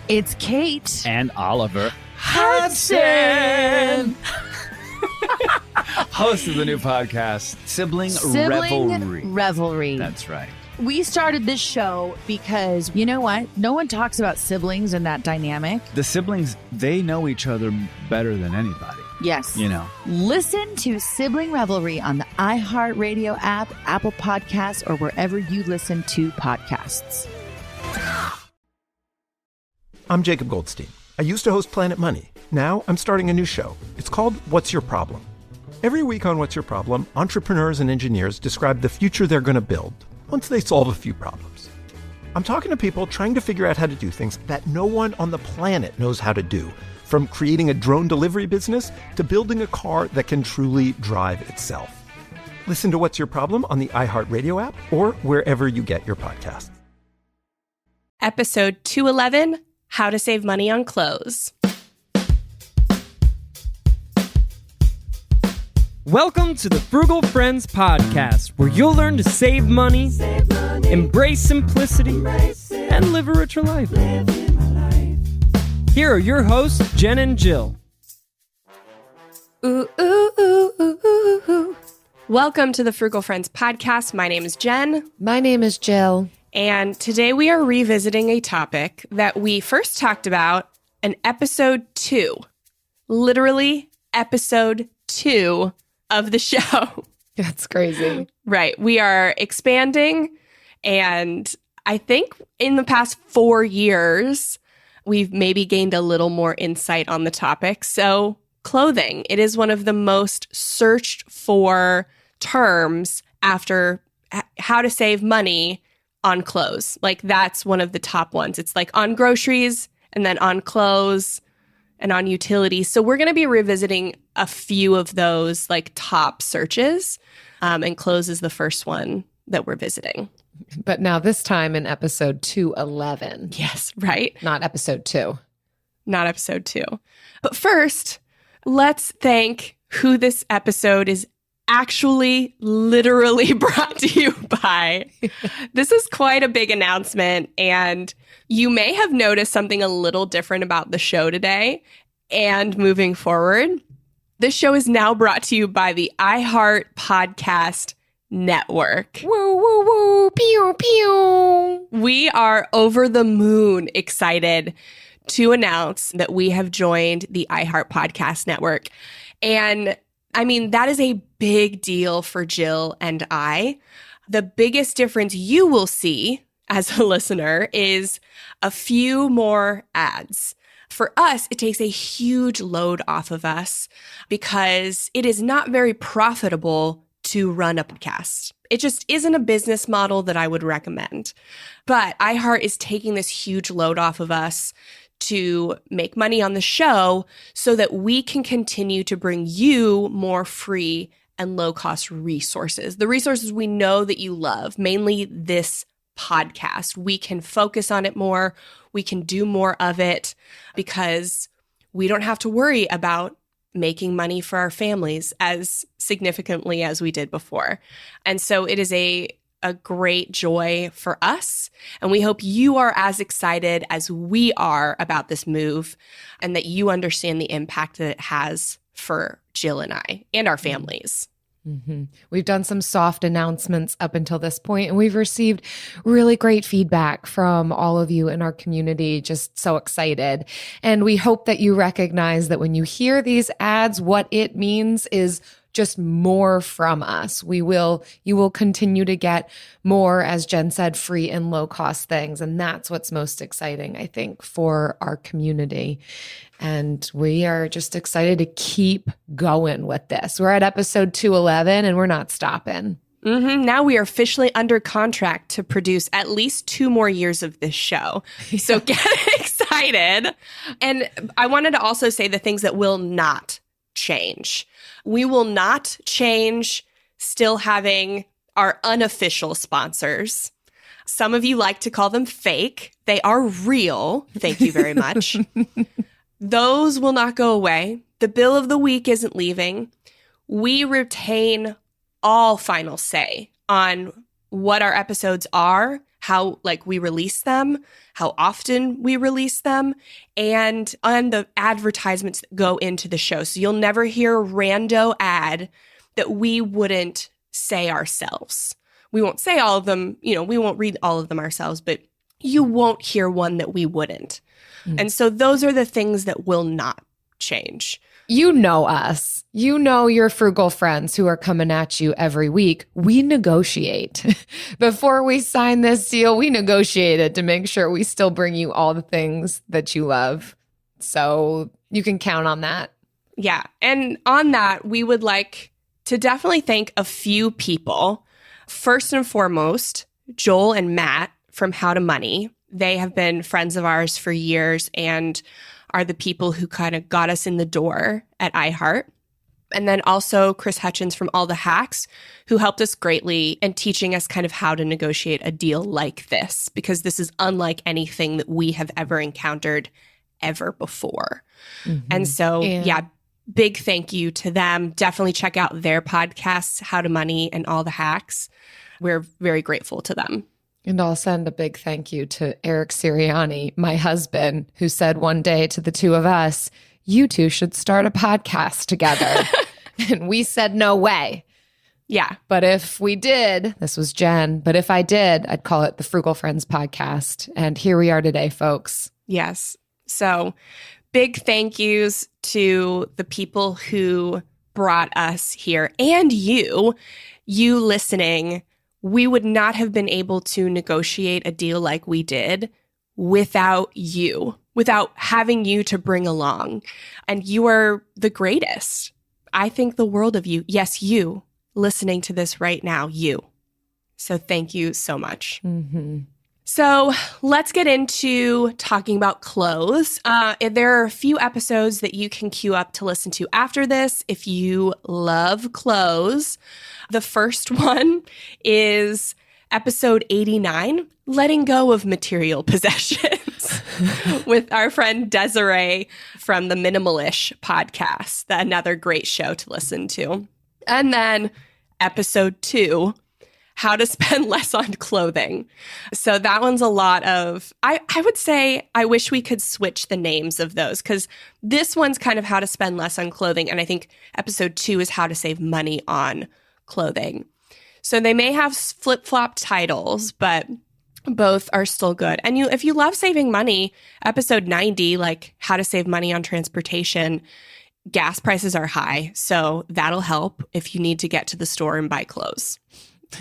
It's Kate. And Oliver Hudson. Host of the new podcast, Sibling Revelry. That's right. We started this show because, you know what? No one talks about siblings and that dynamic. The siblings, they know each other better than anybody. Yes. You know. Listen to Sibling Revelry on the iHeartRadio app, Apple Podcasts, or wherever you listen to podcasts. I'm Jacob Goldstein. I used to host Planet Money. Now I'm starting a new show. It's called What's Your Problem? Every week on What's Your Problem, entrepreneurs and engineers describe the future they're going to build once they solve a few problems. I'm talking to people trying to figure out how to do things that no one on the planet knows how to do, from creating a drone delivery business to building a car that can truly drive itself. Listen to What's Your Problem on the iHeartRadio app or wherever you get your podcasts. Episode 211, How to Save Money on Clothes. Welcome to the Frugal Friends podcast, where you'll learn to save money, embrace simplicity, and live a richer life. Here are your hosts, Jen and Jill. Ooh, ooh, ooh, ooh, ooh, ooh. Welcome to the Frugal Friends podcast. My name is Jen. My name is Jill. And today we are revisiting a topic that we first talked about in episode 2. Literally episode 2 of the show. That's crazy. Right. We are expanding, and I think in the past 4 years, we've maybe gained a little more insight on the topic. So clothing, it is one of the most searched for terms after how to save money on clothes. Like, that's one of the top ones. It's like on groceries and then on clothes and on utilities. So we're going to be revisiting a few of those like top searches, and clothes is the first one that we're visiting. But now this time in episode 211. Yes, right? Not episode 2. Not episode 2. But first, let's thank who this episode is actually literally brought to you by. This is quite a big announcement, and you may have noticed something a little different about the show today and moving forward. This show is now brought to you by the iHeart Podcast Network. Woo, woo, woo, pew, pew. We are over the moon excited to announce that we have joined the iHeart Podcast Network. And I mean, that is a big deal for Jill and I. The biggest difference you will see as a listener is a few more ads. For us, it takes a huge load off of us because it is not very profitable to run a podcast. It just isn't a business model that I would recommend. But iHeart is taking this huge load off of us to make money on the show so that we can continue to bring you more free and low-cost resources. The resources we know that you love, mainly this podcast. We can focus on it more. We can do more of it because we don't have to worry about making money for our families as significantly as we did before. And so it is a great joy for us. And we hope you are as excited as we are about this move and that you understand the impact that it has for Jill and I and our families. Mm-hmm. We've done some soft announcements up until this point, and we've received really great feedback from all of you in our community. Just so excited. And we hope that you recognize that when you hear these ads, what it means is just more from us. You will continue to get more, as Jen said, free and low cost things. And that's what's most exciting, I think, for our community. And we are just excited to keep going with this. We're at episode 211 and we're not stopping. Mm-hmm. Now we are officially under contract to produce at least 2 more years of this show. So get excited. And I wanted to also say the things that will not change. We will not change still having our unofficial sponsors. Some of you like to call them fake. They are real. Thank you very much. Those will not go away. The bill of the week isn't leaving. We retain all final say on what our episodes are how we release them, how often we release them, and on the advertisements that go into the show. So you'll never hear a rando ad that we wouldn't say ourselves. We won't say all of them, we won't read all of them ourselves, but you won't hear one that we wouldn't. And so those are the things that will not change. You know us. You know your frugal friends who are coming at you every week. We negotiate. Before we sign this deal, we negotiated to make sure we still bring you all the things that you love. So you can count on that. Yeah. And on that, we would like to definitely thank a few people. First and foremost, Joel and Matt from How to Money. They have been friends of ours for years and are the people who kind of got us in the door at iHeart. And then also Chris Hutchins from All the Hacks, who helped us greatly in teaching us kind of how to negotiate a deal like this, because this is unlike anything that we have ever encountered ever before. And so, big thank you to them. Definitely check out their podcasts, How to Money and All the Hacks. We're very grateful to them. And I'll send a big thank you to Eric Sirianni, my husband, who said one day to the two of us, you two should start a podcast together. And we said, no way. Yeah. But if we did, this was Jen, but if I did, I'd call it the Frugal Friends Podcast. And here we are today, folks. Yes. So big thank yous to the people who brought us here and you listening. We would not have been able to negotiate a deal like we did without you, without having you to bring along. And you are the greatest. I think the world of you. Yes, you listening to this right now, you. So thank you so much. So let's get into talking about clothes. There are a few episodes that you can queue up to listen to after this if you love clothes. The first one is episode 89, Letting Go of Material Possessions, with our friend Desiree from the Minimalish podcast. Another great show to listen to. And then episode 2, How to Spend Less on Clothing. So that one's a lot of, I would say, I wish we could switch the names of those, because this one's kind of how to spend less on clothing. And I think episode 2 is how to save money on clothing. So they may have flip-flop titles, but both are still good. And if you love saving money, episode 90, like how to save money on transportation, gas prices are high. So that'll help if you need to get to the store and buy clothes.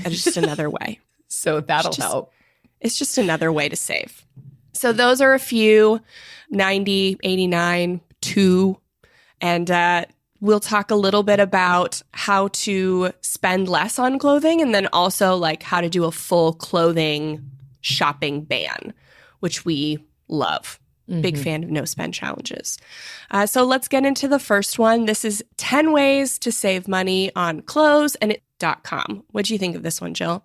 It's just another way. So that'll help. It's just another way to save. So those are a few, 90, 89, 2. And we'll talk a little bit about how to spend less on clothing, and then also like how to do a full clothing shopping ban, which we love. Big fan of no spend challenges. So let's get into the first one. This is 10 ways to save money on clothes and it.com. What do you think of this one, Jill?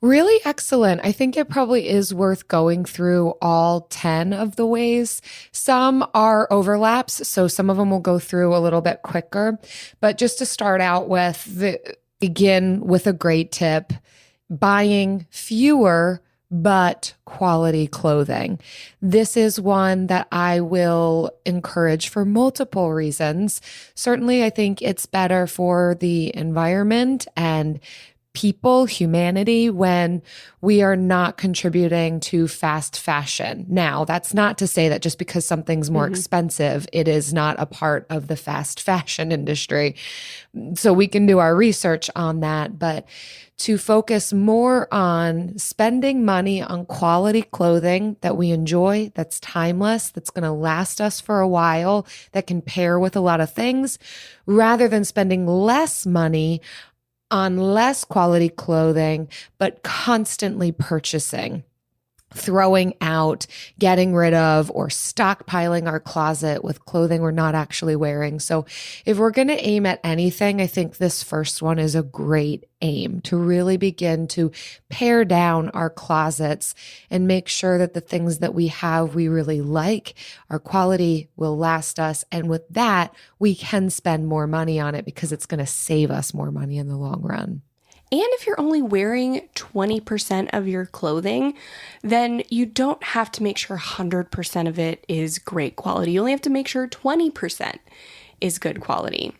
Really excellent. I think it probably is worth going through all 10 of the ways. Some are overlaps, so some of them will go through a little bit quicker. But just to start out with, begin with a great tip, buying fewer but quality clothing. This is one that I will encourage for multiple reasons. Certainly, I think it's better for the environment and people, humanity, when we are not contributing to fast fashion. Now, that's not to say that just because something's more expensive, it is not a part of the fast fashion industry. So we can do our research on that, but to focus more on spending money on quality clothing that we enjoy, that's timeless, that's going to last us for a while, that can pair with a lot of things, rather than spending less money on less quality clothing, but constantly purchasing, throwing out, getting rid of, or stockpiling our closet with clothing we're not actually wearing. So if we're going to aim at anything, I think this first one is a great aim to really begin to pare down our closets and make sure that the things that we have we really like, our quality will last us. And with that, we can spend more money on it because it's going to save us more money in the long run. And if you're only wearing 20% of your clothing, then you don't have to make sure 100% of it is great quality. You only have to make sure 20% is good quality.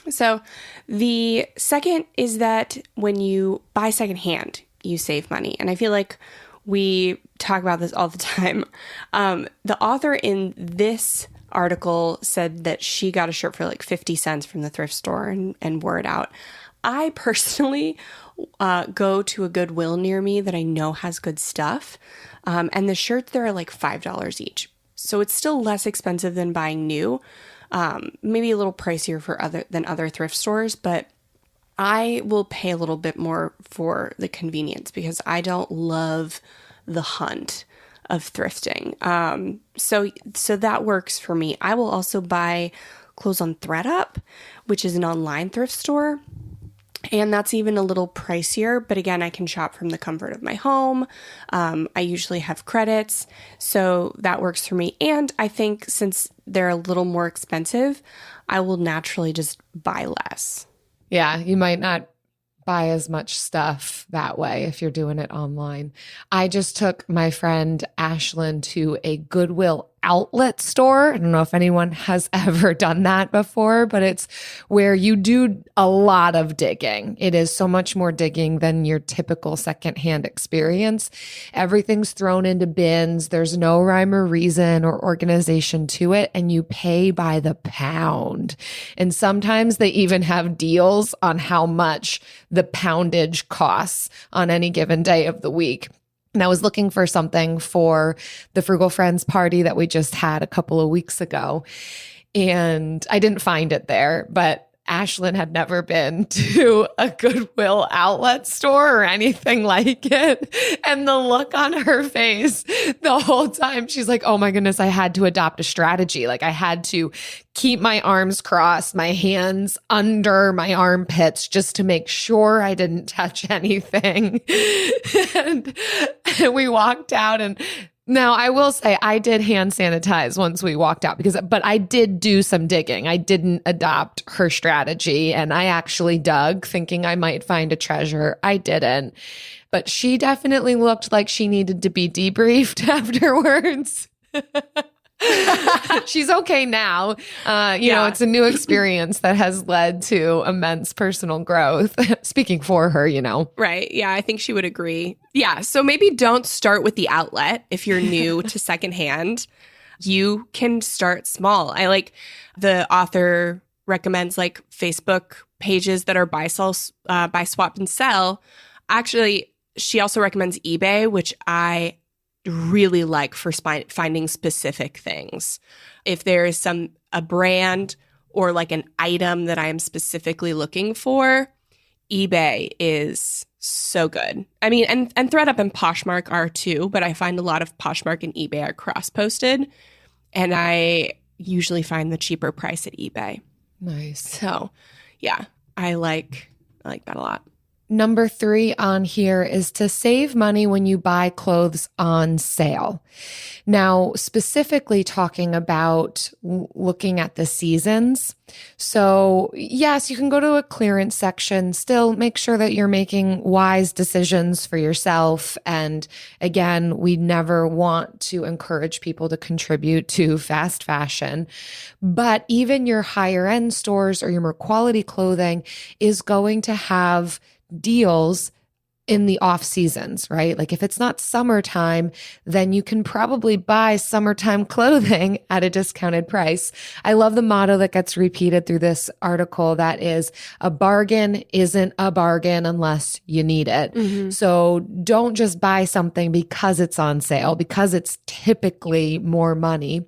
So the second is that when you buy secondhand, you save money. And I feel like we talk about this all the time. The author in this article said that she got a shirt for like 50 cents from the thrift store and wore it out. I personally go to a Goodwill near me that I know has good stuff. And the shirts there are like $5 each. So it's still less expensive than buying new. Maybe a little pricier than other thrift stores, but I will pay a little bit more for the convenience because I don't love the hunt of thrifting. So that works for me. I will also buy clothes on ThredUp, which is an online thrift store. And that's even a little pricier, but again, I can shop from the comfort of my home. I usually have credits, so that works for me. And I think since they're a little more expensive, I will naturally just buy less. Yeah, you might not buy as much stuff that way if you're doing it online. I just took my friend Ashlyn to a Goodwill outlet store. I don't know if anyone has ever done that before, but it's where you do a lot of digging. It is so much more digging than your typical secondhand experience. Everything's thrown into bins. There's no rhyme or reason or organization to it, and you pay by the pound. And sometimes they even have deals on how much the poundage costs on any given day of the week. And I was looking for something for the Frugal Friends party that we just had a couple of weeks ago. And I didn't find it there, but Ashlyn had never been to a Goodwill outlet store or anything like it. And the look on her face the whole time, she's like, oh my goodness, I had to adopt a strategy. Like I had to keep my arms crossed, my hands under my armpits just to make sure I didn't touch anything. and we walked out, and now, I will say I did hand sanitize once we walked out but I did do some digging. I didn't adopt her strategy, and I actually dug thinking I might find a treasure. I didn't, but she definitely looked like she needed to be debriefed afterwards. She's okay now. You know, it's a new experience that has led to immense personal growth. Speaking for her, you know. Right. Yeah, I think she would agree. Yeah. So maybe don't start with the outlet if you're new to secondhand. You can start small. I like the author recommends like Facebook pages that are buy, swap, and sell. Actually, she also recommends eBay, which I really like for finding specific things. If there is a brand or like an item that I am specifically looking for, eBay is so good. I mean, and ThredUp and Poshmark are too, but I find a lot of Poshmark and eBay are cross-posted, and I usually find the cheaper price at eBay. Nice. So, yeah, I like that a lot. Number 3 on here is to save money when you buy clothes on sale. Now, specifically talking about looking at the seasons. So yes, you can go to a clearance section, still make sure that you're making wise decisions for yourself. And again, we never want to encourage people to contribute to fast fashion, but even your higher end stores or your more quality clothing is going to have deals in the off seasons, right? Like if it's not summertime, then you can probably buy summertime clothing at a discounted price. I love the motto that gets repeated through this article that is, a bargain isn't a bargain unless you need it. Mm-hmm. So don't just buy something because it's on sale, because it's typically more money.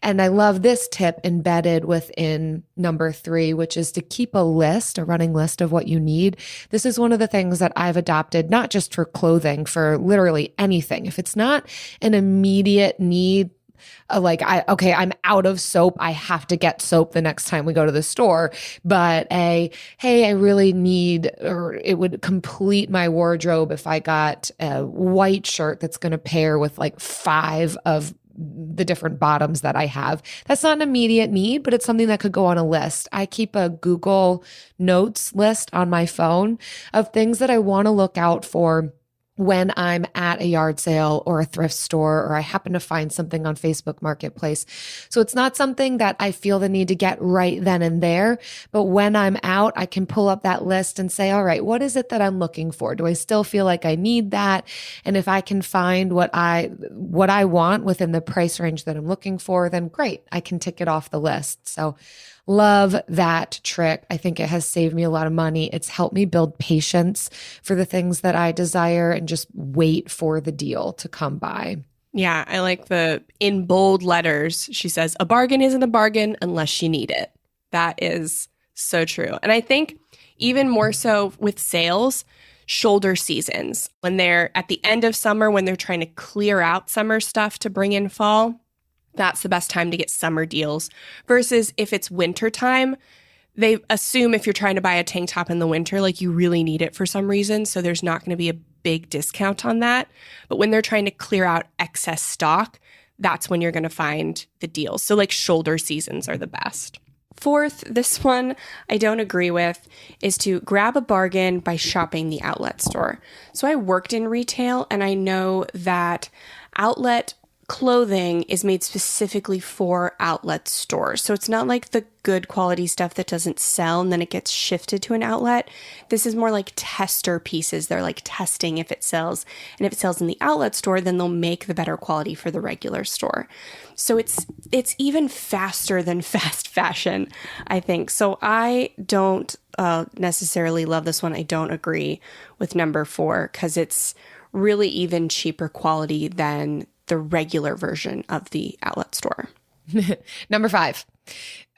And I love this tip embedded within number 3, which is to keep a running list of what you need. This is one of the things that I've adopted, not just for clothing, for literally anything. If it's not an immediate need, I'm out of soap, I have to get soap the next time we go to the store, but hey, I really need, or it would complete my wardrobe if I got a white shirt that's going to pair with like 5 of the different bottoms that I have. That's not an immediate need, but it's something that could go on a list. I keep a Google Notes list on my phone of things that I want to look out for when I'm at a yard sale or a thrift store, or I happen to find something on Facebook Marketplace. So it's not something that I feel the need to get right then and there, but when I'm out, I can pull up that list and say, all right, what is it that I'm looking for? Do I still feel like I need that? And if I can find what I want within the price range that I'm looking for, then great, I can tick it off the list. So love that trick. I think it has saved me a lot of money. It's helped me build patience for the things that I desire and just wait for the deal to come by. Yeah, I like the in bold letters. She says, a bargain isn't a bargain unless you need it. That is so true. And I think even more so with sales, shoulder seasons, when they're at the end of summer, when they're trying to clear out summer stuff to bring in fall, that's the best time to get summer deals. Versus if it's winter time, they assume if you're trying to buy a tank top in the winter, like you really need it for some reason. So there's not going to be a big discount on that. But when they're trying to clear out excess stock, that's when you're going to find the deals. So like shoulder seasons are the best. Fourth, this one I don't agree with, is to grab a bargain by shopping the outlet store. So I worked in retail and I know that outlet clothing is made specifically for outlet stores. So it's not like the good quality stuff that doesn't sell and then it gets shifted to an outlet. This is more like tester pieces. They're like testing if it sells. And if it sells in the outlet store, then they'll make the better quality for the regular store. So it's even faster than fast fashion, I think. So I don't necessarily love this one. I don't agree with number 4 because it's really even cheaper quality than the regular version of the outlet store. Number 5.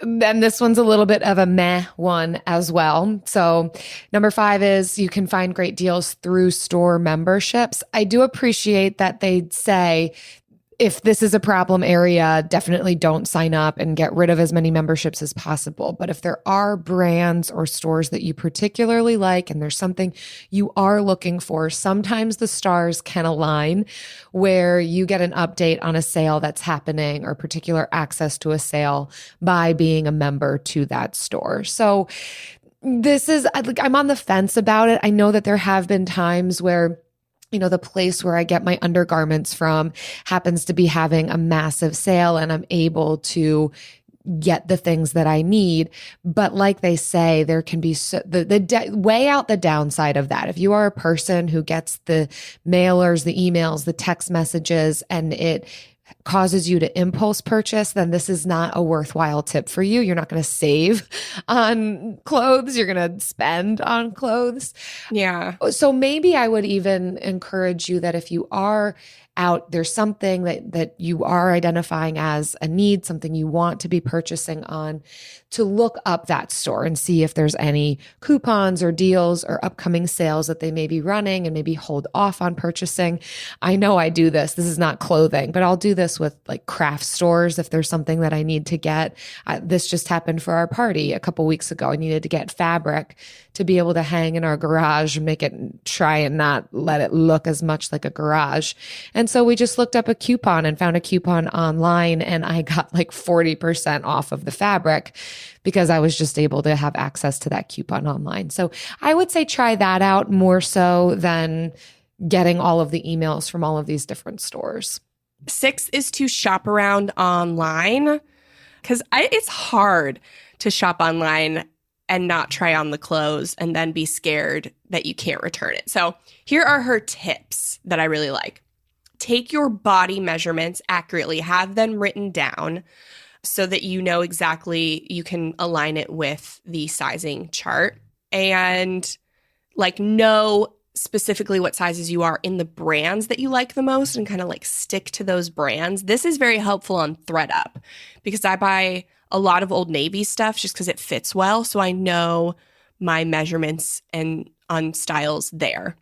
And this one's a little bit of a meh one as well. So number 5 is you can find great deals through store memberships. I do appreciate that they say, if this is a problem area, definitely don't sign up and get rid of as many memberships as possible. But if there are brands or stores that you particularly like and there's something you are looking for, sometimes the stars can align where you get an update on a sale that's happening or particular access to a sale by being a member to that store. So this is, I'm on the fence about it. I know that there have been times where the place where I get my undergarments from happens to be having a massive sale and I'm able to get the things that I need. But like they say, there can be weigh out the downside of that. If you are a person who gets the mailers, the emails, the text messages, and it causes you to impulse purchase, then this is not a worthwhile tip for you. You're not going to save on clothes. You're going to spend on clothes. Yeah. So maybe I would even encourage you that if you are out, there's something that you are identifying as a need, something you want to be purchasing on, to look up that store and see if there's any coupons or deals or upcoming sales that they may be running and maybe hold off on purchasing. I know I do this. This is not clothing, but I'll do this with like craft stores if there's something that I need to get. This just happened for our party a couple weeks ago. I needed to get fabric to be able to hang in our garage and try and not let it look as much like a garage. And so we just looked up a coupon and found a coupon online, and I got like 40% off of the fabric because I was just able to have access to that coupon online. So I would say try that out more so than getting all of the emails from all of these different stores. 6 is to shop around online, because it's hard to shop online and not try on the clothes and then be scared that you can't return it. So here are her tips that I really like. Take your body measurements accurately, have them written down so that you know exactly, you can align it with the sizing chart, and like know specifically what sizes you are in the brands that you like the most and kind of like stick to those brands. This is very helpful on ThredUp because I buy a lot of Old Navy stuff just because it fits well. So I know my measurements and on styles there.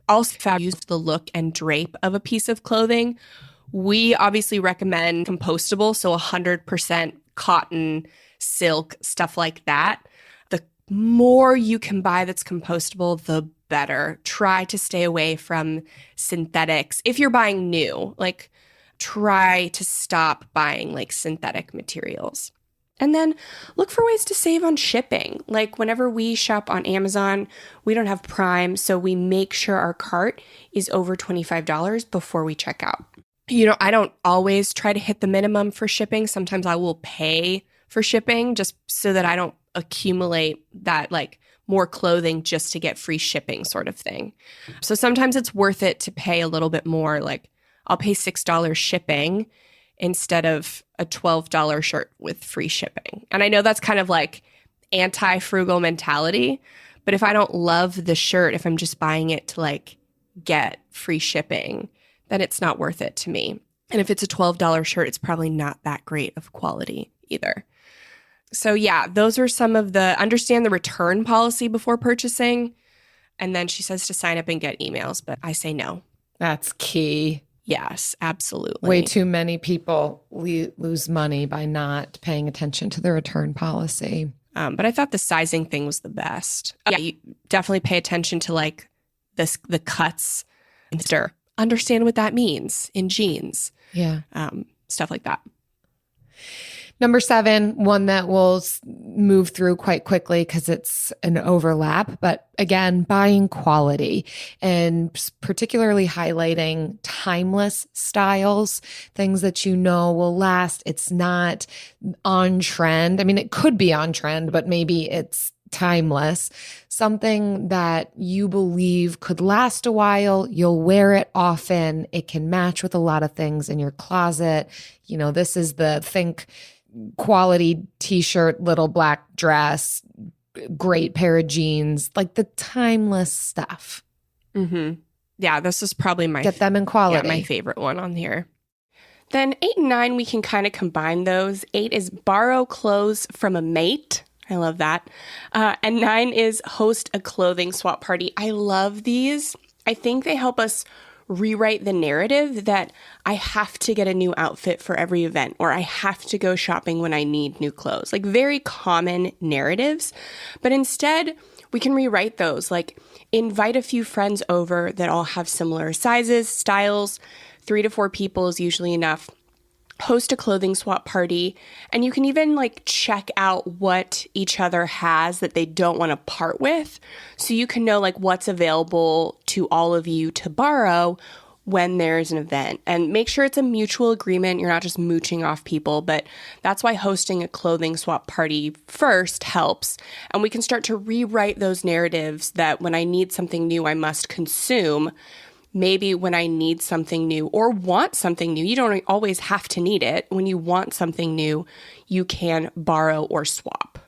Also, if I use the look and drape of a piece of clothing, we obviously recommend compostable. So 100% cotton, silk, stuff like that. The more you can buy that's compostable, the better. Try to stay away from synthetics. If you're buying new, like try to stop buying like synthetic materials. And then look for ways to save on shipping. Like whenever we shop on Amazon, we don't have Prime, so we make sure our cart is over $25 before we check out. I don't always try to hit the minimum for shipping. Sometimes I will pay for shipping just so that I don't accumulate that like more clothing just to get free shipping sort of thing. So sometimes it's worth it to pay a little bit more. Like I'll pay $6 shipping instead of a $12 shirt with free shipping. And I know that's kind of like anti-frugal mentality, but if I don't love the shirt, if I'm just buying it to like get free shipping, then it's not worth it to me. And if it's a $12 shirt, it's probably not that great of quality either. So yeah, those are some of the understand the return policy before purchasing. And then she says to sign up and get emails, but I say no. That's key. Yes, absolutely. Way too many people lose money by not paying attention to the return policy. But I thought the sizing thing was the best. Yeah, you definitely pay attention to like the cuts and understand what that means in jeans. Yeah. Stuff like that. Number 7, one that we'll move through quite quickly because it's an overlap, but again, buying quality and particularly highlighting timeless styles, things that will last. It's not on trend. I mean, it could be on trend, but maybe it's timeless, something that you believe could last a while. You'll wear it often. It can match with a lot of things in your closet. This is the think quality t-shirt, little black dress, great pair of jeans, like the timeless stuff. Mm-hmm. Yeah, this is probably get them in quality. My favorite one on here. Then 8 and 9, we can kind of combine those. 8 is borrow clothes from a mate. I love that. And 9 is host a clothing swap party. I love these. I think they help us rewrite the narrative that I have to get a new outfit for every event, or I have to go shopping when I need new clothes. Like very common narratives. But instead, we can rewrite those. Like invite a few friends over that all have similar sizes, styles. 3 to 4 people is usually enough. Host a clothing swap party, and you can even like check out what each other has that they don't want to part with, so you can know like what's available to all of you to borrow when there's an event, and make sure it's a mutual agreement. You're not just mooching off people, but that's why hosting a clothing swap party first helps. And we can start to rewrite those narratives that when I need something new, I must consume. Maybe when I need something new or want something new, you don't always have to need it. When you want something new, you can borrow or swap.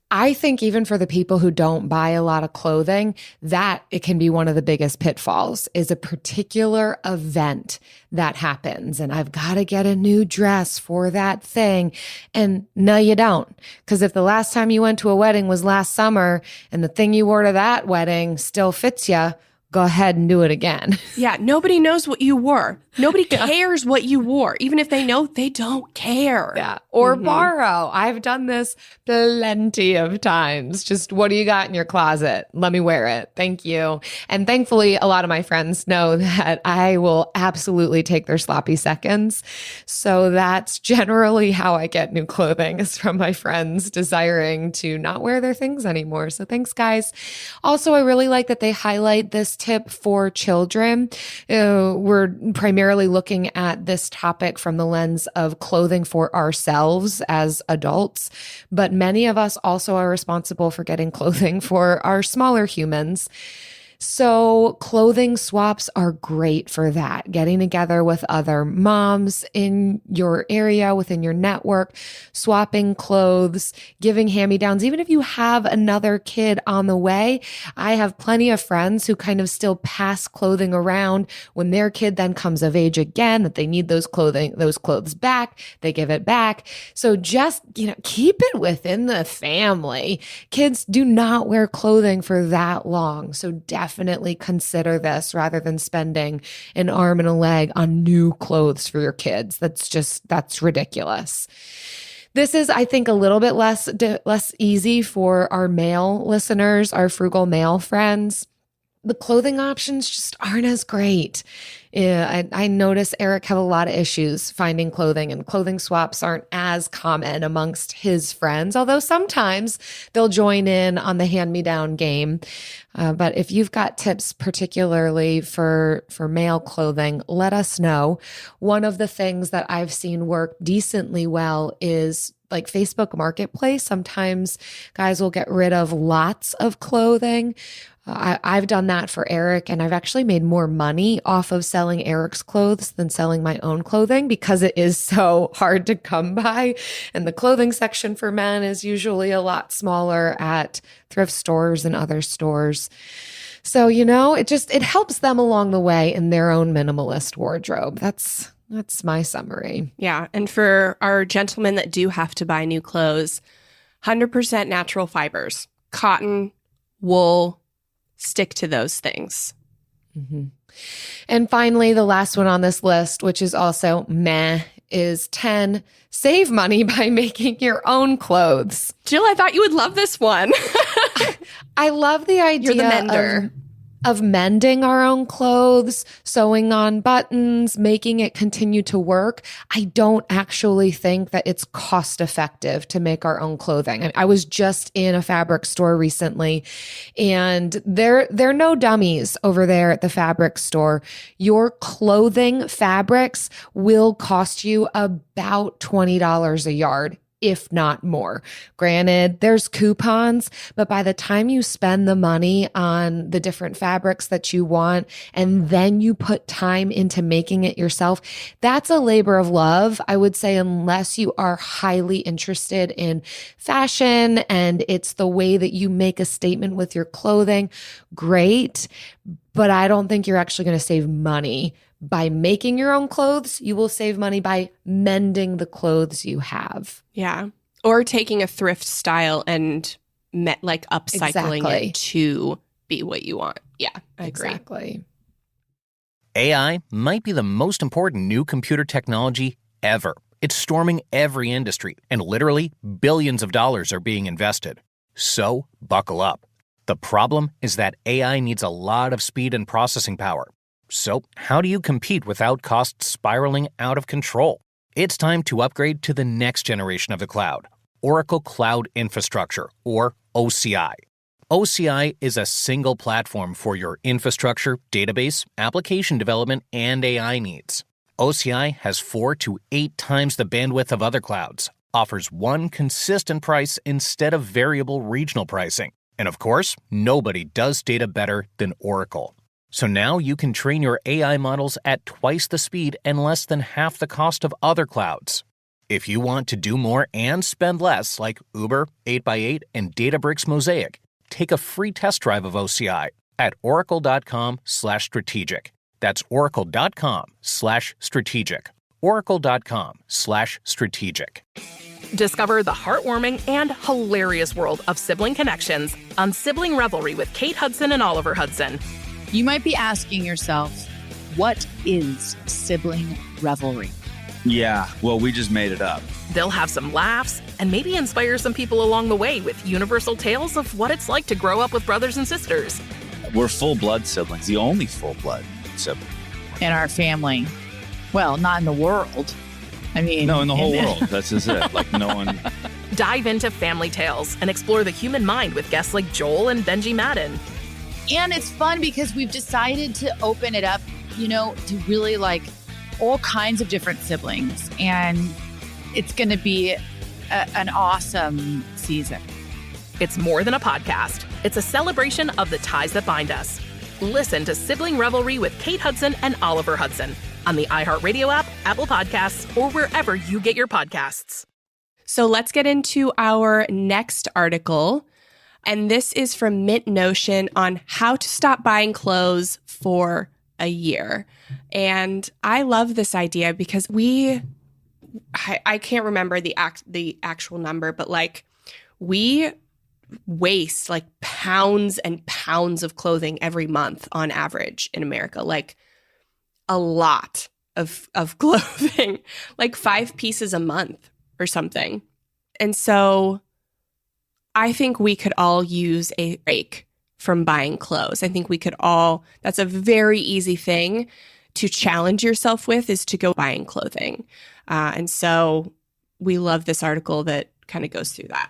I think even for the people who don't buy a lot of clothing, that it can be one of the biggest pitfalls is a particular event that happens. And I've got to get a new dress for that thing. And no, you don't. Because if the last time you went to a wedding was last summer and the thing you wore to that wedding still fits you, go ahead and do it again. Yeah, nobody knows what you wore. Nobody cares what you wore. Even if they know, they don't care. Yeah. Or borrow. I've done this plenty of times. Just what do you got in your closet? Let me wear it. Thank you. And thankfully, a lot of my friends know that I will absolutely take their sloppy seconds. So that's generally how I get new clothing, is from my friends desiring to not wear their things anymore. So thanks, guys. Also, I really like that they highlight this tip for children. We're primarily looking at this topic from the lens of clothing for ourselves as adults, but many of us also are responsible for getting clothing for our smaller humans. So clothing swaps are great for that. Getting together with other moms in your area, within your network, swapping clothes, giving hand-me-downs. Even if you have another kid on the way, I have plenty of friends who kind of still pass clothing around when their kid then comes of age again, that they need those clothes back, they give it back. So just, keep it within the family. Kids do not wear clothing for that long. So definitely consider this rather than spending an arm and a leg on new clothes for your kids. That's ridiculous. This is, I think, a little bit less easy for our male listeners, our frugal male friends. the clothing options just aren't as great. Yeah, I notice Eric have a lot of issues finding clothing, and clothing swaps aren't as common amongst his friends, although sometimes they'll join in on the hand-me-down game. But if you've got tips particularly for male clothing, let us know. One of the things that I've seen work decently well is like Facebook Marketplace. Sometimes guys will get rid of lots of clothing. I've done that for Eric, and I've actually made more money off of selling Eric's clothes than selling my own clothing because it is so hard to come by. And the clothing section for men is usually a lot smaller at thrift stores and other stores. So, it helps them along the way in their own minimalist wardrobe. That's my summary. Yeah. And for our gentlemen that do have to buy new clothes, 100% natural fibers, cotton, wool, stick to those things. Mm-hmm. And finally, the last one on this list, which is also meh, is 10, save money by making your own clothes. Jill, I thought you would love this one. I love the idea You're the mender. Of mending our own clothes, sewing on buttons, making it continue to work. I don't actually think that it's cost effective to make our own clothing. I was just in a fabric store recently, and they're no dummies over there at the fabric store. Your clothing fabrics will cost you about $20 a yard, if not more. Granted, there's coupons, but by the time you spend the money on the different fabrics that you want, and then you put time into making it yourself, that's a labor of love. I would say, unless you are highly interested in fashion and it's the way that you make a statement with your clothing, great. But I don't think you're actually going to save money by making your own clothes. You will save money by mending the clothes you have. Yeah. Or taking a thrift style and upcycling it to be what you want. Yeah, I agree. Exactly. AI might be the most important new computer technology ever. It's storming every industry, and literally billions of dollars are being invested. So buckle up. The problem is that AI needs a lot of speed and processing power. So how do you compete without costs spiraling out of control? It's time to upgrade to the next generation of the cloud, Oracle Cloud Infrastructure, or OCI. OCI is a single platform for your infrastructure, database, application development, and AI needs. OCI has 4 to 8 times the bandwidth of other clouds, offers one consistent price instead of variable regional pricing. And of course, nobody does data better than Oracle. So now you can train your AI models at twice the speed and less than half the cost of other clouds. If you want to do more and spend less, like Uber, 8x8, and Databricks Mosaic, take a free test drive of OCI at oracle.com/strategic. That's oracle.com/strategic. oracle.com/strategic. Discover the heartwarming and hilarious world of sibling connections on Sibling Revelry with Kate Hudson and Oliver Hudson. You might be asking yourself, what is sibling revelry? Yeah, well, we just made it up. They'll have some laughs and maybe inspire some people along the way with universal tales of what it's like to grow up with brothers and sisters. We're full-blood siblings, the only full-blood sibling. In our family. Well, not in the world. I mean... No, in the whole world. That's just it. Like, no one... Dive into family tales and explore the human mind with guests like Joel and Benji Madden. And it's fun because we've decided to open it up, to really like all kinds of different siblings. And it's going to be an awesome season. It's more than a podcast. It's a celebration of the ties that bind us. Listen to Sibling Revelry with Kate Hudson and Oliver Hudson on the iHeartRadio app, Apple Podcasts, or wherever you get your podcasts. So let's get into our next article. And this is from Mint Notion on how to stop buying clothes for a year. And I love this idea because I can't remember the actual number, but we waste pounds and pounds of clothing every month on average in America, a lot of clothing, 5 pieces a month or something. And so I think we could all use a break from buying clothes. I think we could all, that's a very easy thing to challenge yourself with, is to go buying clothing. And so we love this article that kind of goes through that.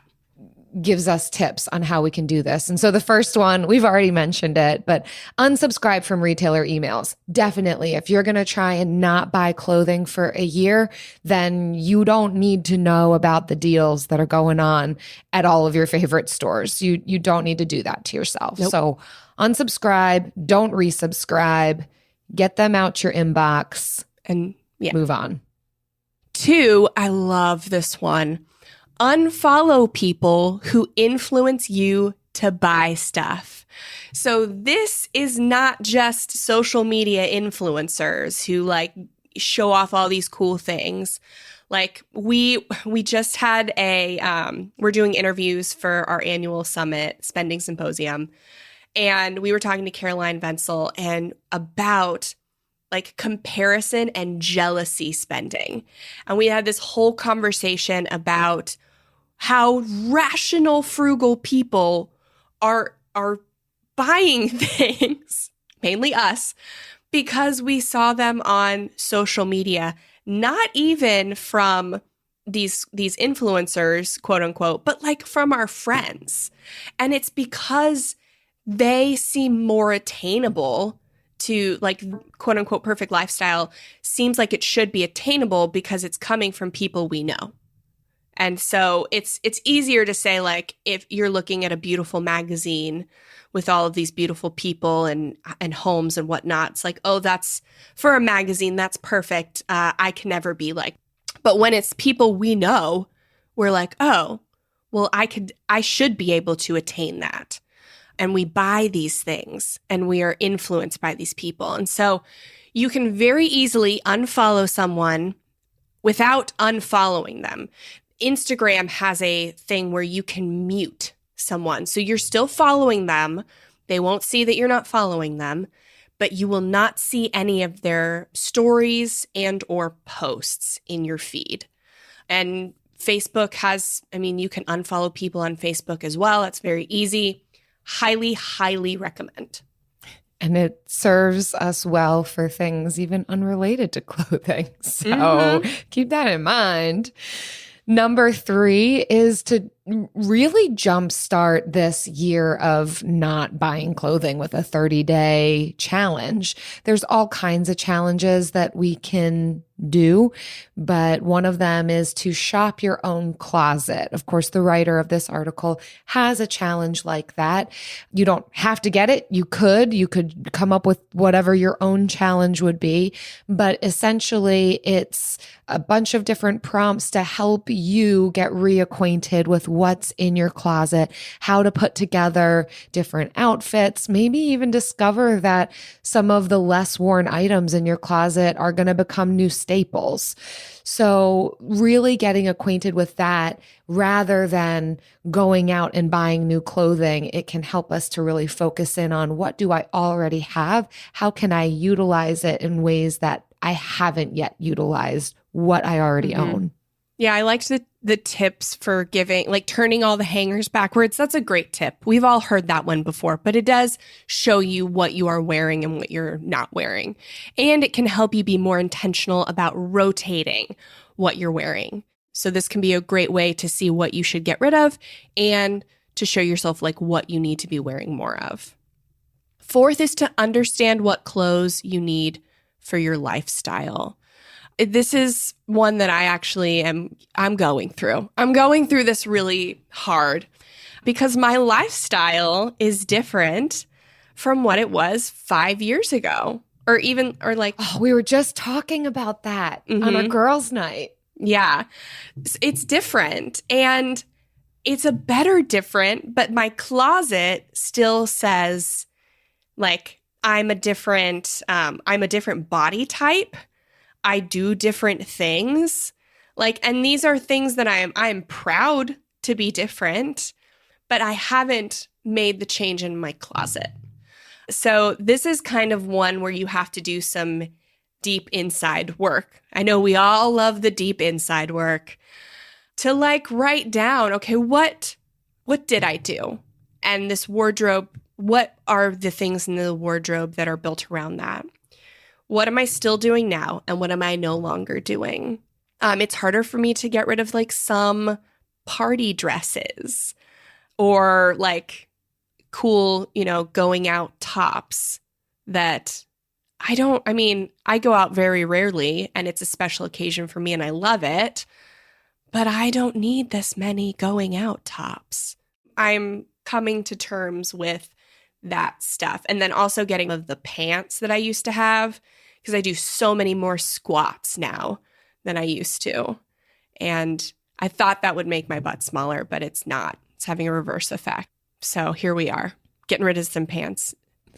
Gives us tips on how we can do this. And so the first one, we've already mentioned it, but unsubscribe from retailer emails. Definitely. If you're going to try and not buy clothing for a year, then you don't need to know about the deals that are going on at all of your favorite stores. You don't need to do that to yourself. Nope. So unsubscribe, don't resubscribe, get them out your inbox, and move on. 2, I love this one. Unfollow people who influence you to buy stuff. So this is not just social media influencers who like show off all these cool things. Like we just had we're doing interviews for our annual summit spending symposium. And we were talking to Caroline Wenzel and about like comparison and jealousy spending. And we had this whole conversation about how rational, frugal people are buying things, mainly us, because we saw them on social media, not even from these influencers, quote unquote, but like from our friends. And it's because they seem more attainable to like quote unquote perfect lifestyle seems like it should be attainable because it's coming from people we know. And so it's easier to say, like, if you're looking at a beautiful magazine with all of these beautiful people and homes and whatnot, it's like, oh, that's for a magazine, that's perfect. I can never be like. But when it's people we know, we're like, oh, well, I should be able to attain that. And we buy these things and we are influenced by these people. And so you can very easily unfollow someone without unfollowing them. Instagram has a thing where you can mute someone. So you're still following them. They won't see that you're not following them, but you will not see any of their stories and or posts in your feed. And Facebook has, you can unfollow people on Facebook as well. It's very easy. Highly, highly recommend. And it serves us well for things even unrelated to clothing. So keep that in mind. Number 3 is to really jumpstart this year of not buying clothing with a 30-day challenge. There's all kinds of challenges that we can do, but one of them is to shop your own closet. Of course, the writer of this article has a challenge like that. You don't have to get it. You could come up with whatever your own challenge would be, but essentially it's a bunch of different prompts to help you get reacquainted with what's in your closet, how to put together different outfits, maybe even discover that some of the less worn items in your closet are going to become new staples. So really getting acquainted with that rather than going out and buying new clothing, it can help us to really focus in on what do I already have? How can I utilize it in ways that I haven't yet utilized what I already own? Yeah, I liked the tips for giving, like turning all the hangers backwards. That's a great tip. We've all heard that one before, but it does show you what you are wearing and what you're not wearing. And it can help you be more intentional about rotating what you're wearing. So this can be a great way to see what you should get rid of and to show yourself like what you need to be wearing more of. 4th is to understand what clothes you need for your lifestyle. This is one that I actually I'm going through. I'm going through this really hard because my lifestyle is different from what it was 5 years ago or like. Oh, we were just talking about that on our girls' night. Yeah, it's different and it's a better different, but my closet still says like I'm a different body type. I do different things. Like, and these are things that I'm proud to be different, but I haven't made the change in my closet. So this is kind of one where you have to do some deep inside work. I know we all love the deep inside work to like write down, okay, what did I do? And this wardrobe what are the things in the wardrobe that are built around that? What am I still doing now? And what am I no longer doing? It's harder for me to get rid of like some party dresses or like cool, going out tops that I go out very rarely and it's a special occasion for me and I love it, but I don't need this many going out tops. I'm coming to terms with that stuff. And then also getting the pants that I used to have, because I do so many more squats now than I used to. And I thought that would make my butt smaller, but it's not. It's having a reverse effect. So here we are, getting rid of some pants.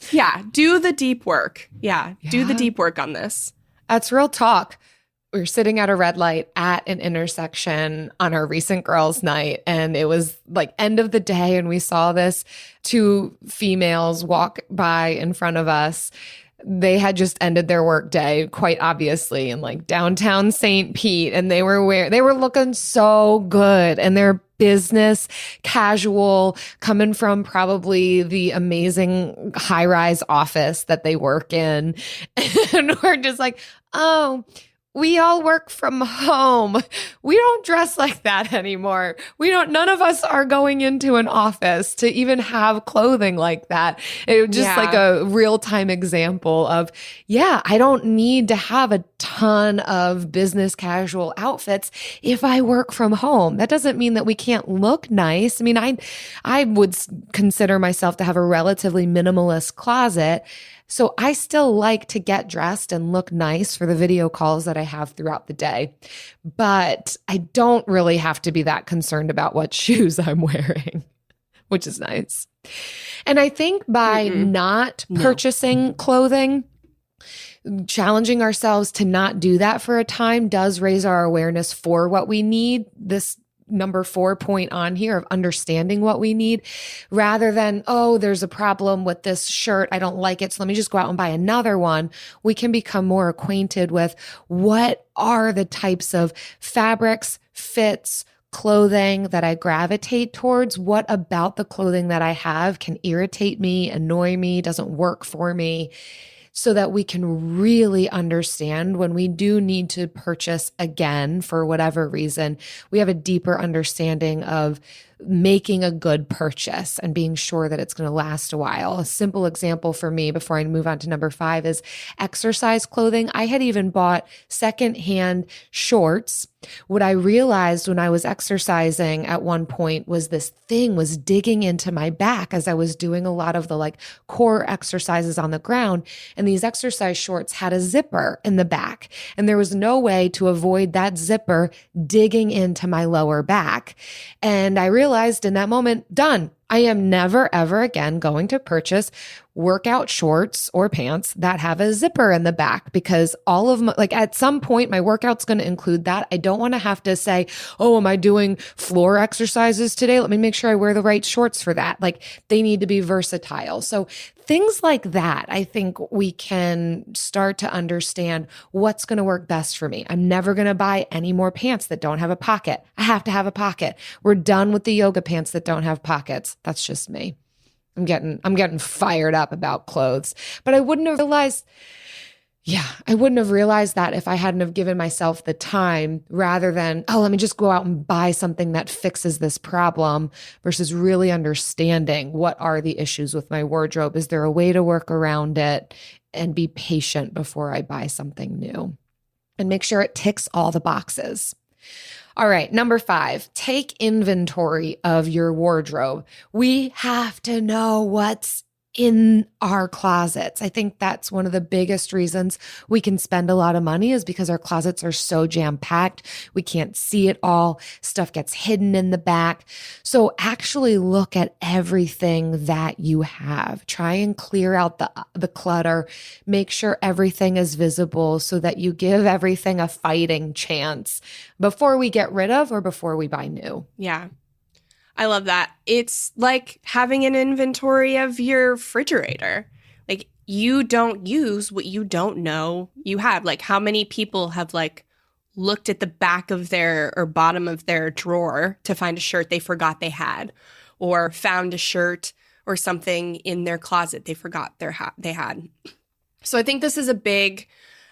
Yeah, do the deep work. Yeah, do the deep work on this. That's real talk. We were sitting at a red light at an intersection on our recent girls' night, and it was like end of the day, and we saw this two females walk by in front of us. They had just ended their work day, quite obviously, in like downtown St. Pete, and they were looking so good, and they're business casual, coming from probably the amazing high-rise office that they work in, and we're just like, oh, we all work from home. We don't dress like that anymore. None of us are going into an office to even have clothing like that. It was just like a real-time example of, I don't need to have a ton of business casual outfits if I work from home. That doesn't mean that we can't look nice. I mean, I would consider myself to have a relatively minimalist closet. So I still like to get dressed and look nice for the video calls that I have throughout the day. But I don't really have to be that concerned about what shoes I'm wearing, which is nice. And I think by not purchasing clothing, challenging ourselves to not do that for a time does raise our awareness for what we need. This number 4 point on here of understanding what we need, rather than, oh, there's a problem with this shirt, I don't like it, so let me just go out and buy another one. We can become more acquainted with what are the types of fabrics, fits, clothing that I gravitate towards. What about the clothing that I have can irritate me, annoy me, doesn't work for me, so that we can really understand when we do need to purchase again for whatever reason, we have a deeper understanding of making a good purchase and being sure that it's going to last a while. A simple example for me before I move on to number 5 is exercise clothing. I had even bought secondhand shorts. What I realized when I was exercising at one point was this thing was digging into my back as I was doing a lot of the like core exercises on the ground. And these exercise shorts had a zipper in the back. And there was no way to avoid that zipper digging into my lower back. And I realized in that moment, done. I am never, ever again going to purchase workout shorts or pants that have a zipper in the back, because all of my, like at some point, my workout's going to include that. I don't want to have to say, oh, am I doing floor exercises today? Let me make sure I wear the right shorts for that. Like they need to be versatile. So things like that, I think we can start to understand what's going to work best for me. I'm never going to buy any more pants that don't have a pocket. I have to have a pocket. We're done with the yoga pants that don't have pockets. That's just me. I'm getting fired up about clothes, but I wouldn't have realized that if I hadn't have given myself the time, rather than, oh, let me just go out and buy something that fixes this problem, versus really understanding what are the issues with my wardrobe. Is there a way to work around it, and be patient before I buy something new and make sure it ticks all the boxes. All right, number 5, take inventory of your wardrobe. We have to know what's in our closets. I think that's one of the biggest reasons we can spend a lot of money, is because our closets are so jam-packed. We can't see it all. Stuff gets hidden in the back. So actually look at everything that you have. Try and clear out the clutter. Make sure everything is visible so that you give everything a fighting chance before we get rid of or before we buy new. Yeah. I love that. It's like having an inventory of your refrigerator. Like you don't use what you don't know you have. Like how many people have like looked at the back of their or bottom of their drawer to find a shirt they forgot they had, or found a shirt or something in their closet they forgot they had. So I think this is a big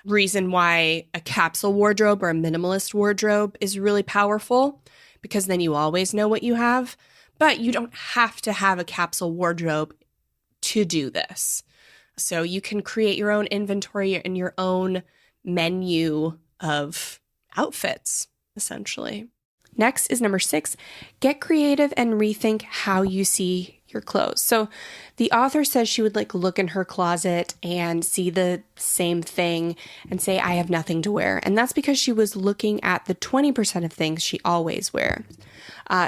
reason why a capsule wardrobe or a minimalist wardrobe is really powerful, because then you always know what you have. But you don't have to have a capsule wardrobe to do this. So you can create your own inventory and your own menu of outfits, essentially. Next is number 6, get creative and rethink how you see your clothes. So the author says she would look in her closet and see the same thing and say, I have nothing to wear. And that's because she was looking at the 20% of things she always wears.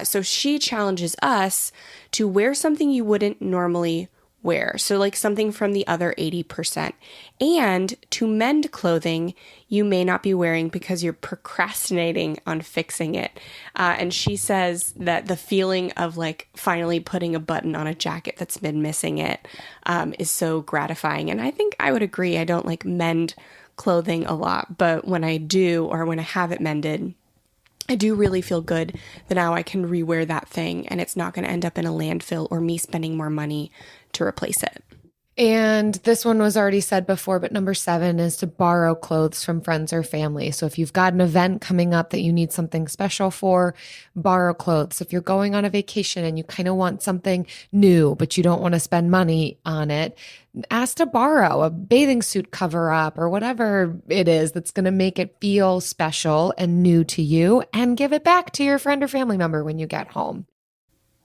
So she challenges us to wear something you wouldn't normally wear. So something from the other 80%. And to mend clothing you may not be wearing because you're procrastinating on fixing it. And she says that the feeling of finally putting a button on a jacket that's been missing it is so gratifying. And I think I would agree. I don't mend clothing a lot, but when I do, or when I have it mended, I do really feel good that now I can rewear that thing and it's not going to end up in a landfill or me spending more money to replace it. And this one was already said before, but number 7 is to borrow clothes from friends or family. So if you've got an event coming up that you need something special for, borrow clothes. If you're going on a vacation and you kind of want something new, but you don't want to spend money on it, ask to borrow a bathing suit cover up or whatever it is that's going to make it feel special and new to you, and give it back to your friend or family member when you get home.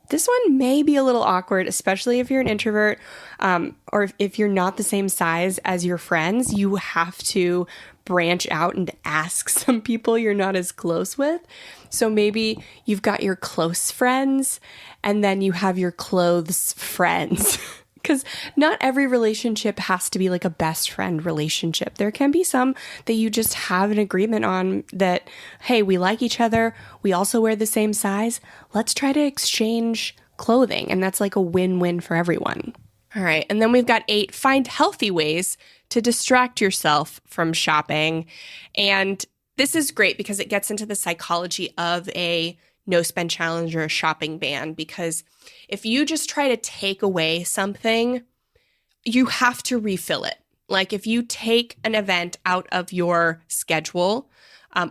This one may be a little awkward, especially if you're an introvert, or if you're not the same size as your friends. You have to branch out and ask some people you're not as close with. So maybe you've got your close friends and then you have your clothes friends. Because not every relationship has to be a best friend relationship. There can be some that you just have an agreement on that, hey, we like each other. We also wear the same size. Let's try to exchange clothing. And that's a win-win for everyone. All right. And then we've got 8, find healthy ways to distract yourself from shopping. And this is great because it gets into the psychology of a no spend challenge or a shopping ban, because if you just try to take away something, you have to refill it. If you take an event out of your schedule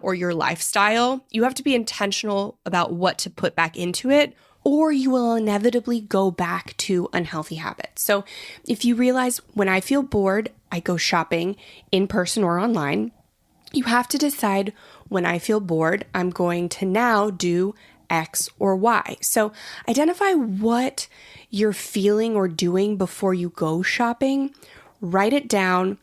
or your lifestyle, you have to be intentional about what to put back into it, or you will inevitably go back to unhealthy habits. So if you realize, when I feel bored, I go shopping in person or online, you have to decide, when I feel bored, I'm going to now do X or Y. So identify what you're feeling or doing before you go shopping. Write it down.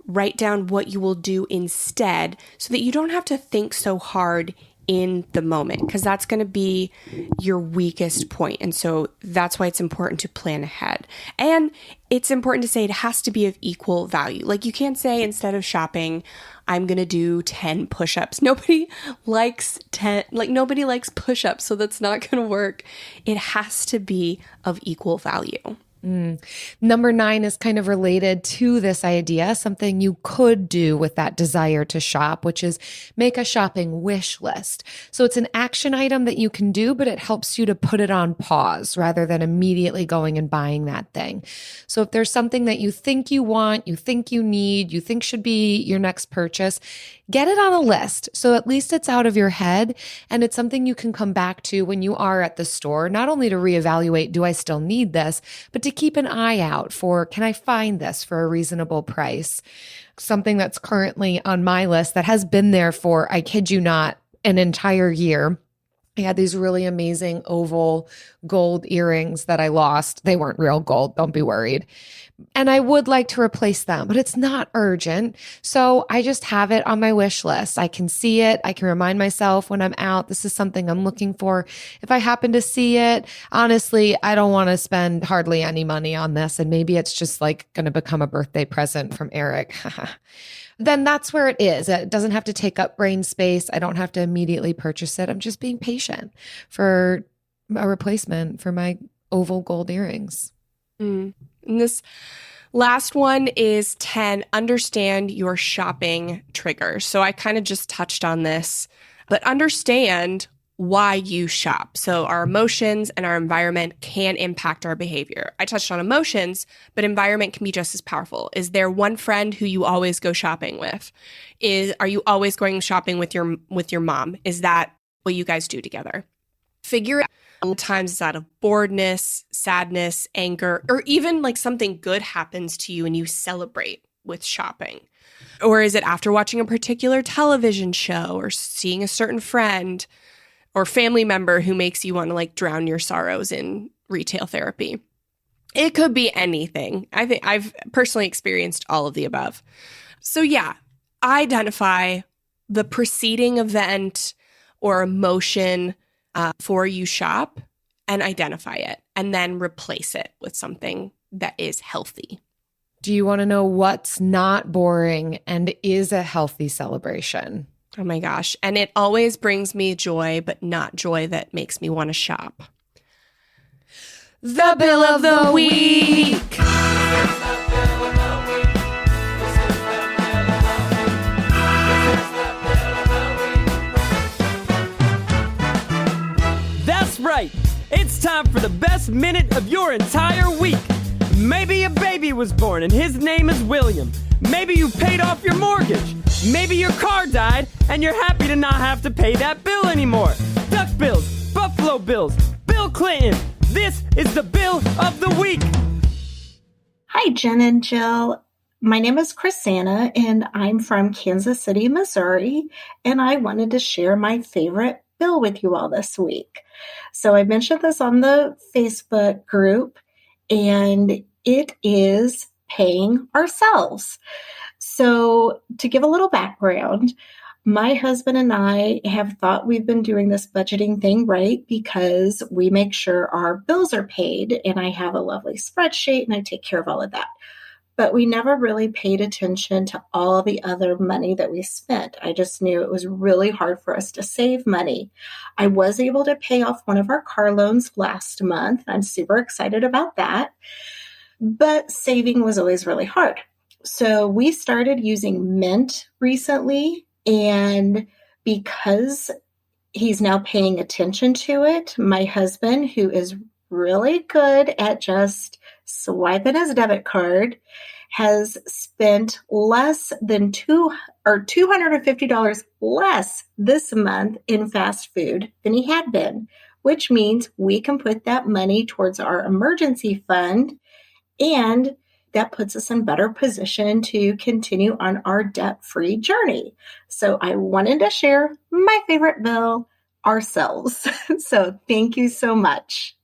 Write down what you will do instead so that you don't have to think so hard in the moment, because that's going to be your weakest point. And so that's why it's important to plan ahead. And it's important to say it has to be of equal value. You can't say, instead of shopping, I'm going to do 10 push-ups. Nobody likes push-ups, so that's not going to work. It has to be of equal value. Number 9 is kind of related to this idea, something you could do with that desire to shop, which is make a shopping wish list. So it's an action item that you can do, but it helps you to put it on pause rather than immediately going and buying that thing. So if there's something that you think you want, you think you need, you think should be your next purchase, get it on a list. So at least it's out of your head and it's something you can come back to when you are at the store, not only to reevaluate, do I still need this, but to keep an eye out for, can I find this for a reasonable price? Something that's currently on my list that has been there for, I kid you not, an entire year. I had these really amazing oval gold earrings that I lost. They weren't real gold, don't be worried. And I would like to replace them, but it's not urgent. So I just have it on my wish list. I can see it. I can remind myself when I'm out, this is something I'm looking for. If I happen to see it, honestly, I don't want to spend hardly any money on this. And maybe it's just going to become a birthday present from Eric. Then that's where it is. It doesn't have to take up brain space. I don't have to immediately purchase it. I'm just being patient for a replacement for my oval gold earrings. And this last one is 10, understand your shopping triggers. So I kind of just touched on this, but understand why you shop. So our emotions and our environment can impact our behavior. I touched on emotions, but environment can be just as powerful. Is there one friend who you always go shopping with? Are you always going shopping with your mom? Is that what you guys do together? Figure out times it's out of boredness, sadness, anger, or even like something good happens to you and you celebrate with shopping. Or is it after watching a particular television show or seeing a certain friend or family member who makes you want to like drown your sorrows in retail therapy? It could be anything. I think I've personally experienced all of the above. So yeah, identify the preceding event or emotion before you shop and identify it, and then replace it with something that is healthy. Do you want to know what's not boring and is a healthy celebration? Oh my gosh. And it always brings me joy, but not joy that makes me want to shop. The Bill of the Week. That's right. It's time for the best minute of your entire week. Maybe a baby was born and his name is William. Maybe you paid off your mortgage. Maybe your car died and you're happy to not have to pay that bill anymore. Duck bills, Buffalo Bills, Bill Clinton. This is the Bill of the Week. Hi, Jen and Jill. My name is Chrisanna, and I'm from Kansas City, Missouri, and I wanted to share my favorite bill with you all this week. So I mentioned this on the Facebook group, and it is paying ourselves. So to give a little background, my husband and I have thought we've been doing this budgeting thing right because we make sure our bills are paid, and I have a lovely spreadsheet and I take care of all of that. But we never really paid attention to all the other money that we spent. I just knew it was really hard for us to save money. I was able to pay off one of our car loans last month. I'm super excited about that. But saving was always really hard. So we started using Mint recently. And because he's now paying attention to it, my husband, who is really good at just swiping his debit card, has spent less than $250 less this month in fast food than he had been, which means we can put that money towards our emergency fund, and that puts us in better position to continue on our debt-free journey. So I wanted to share my favorite bill ourselves. So thank you so much.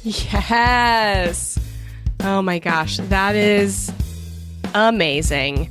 Yes. Oh my gosh, that is amazing.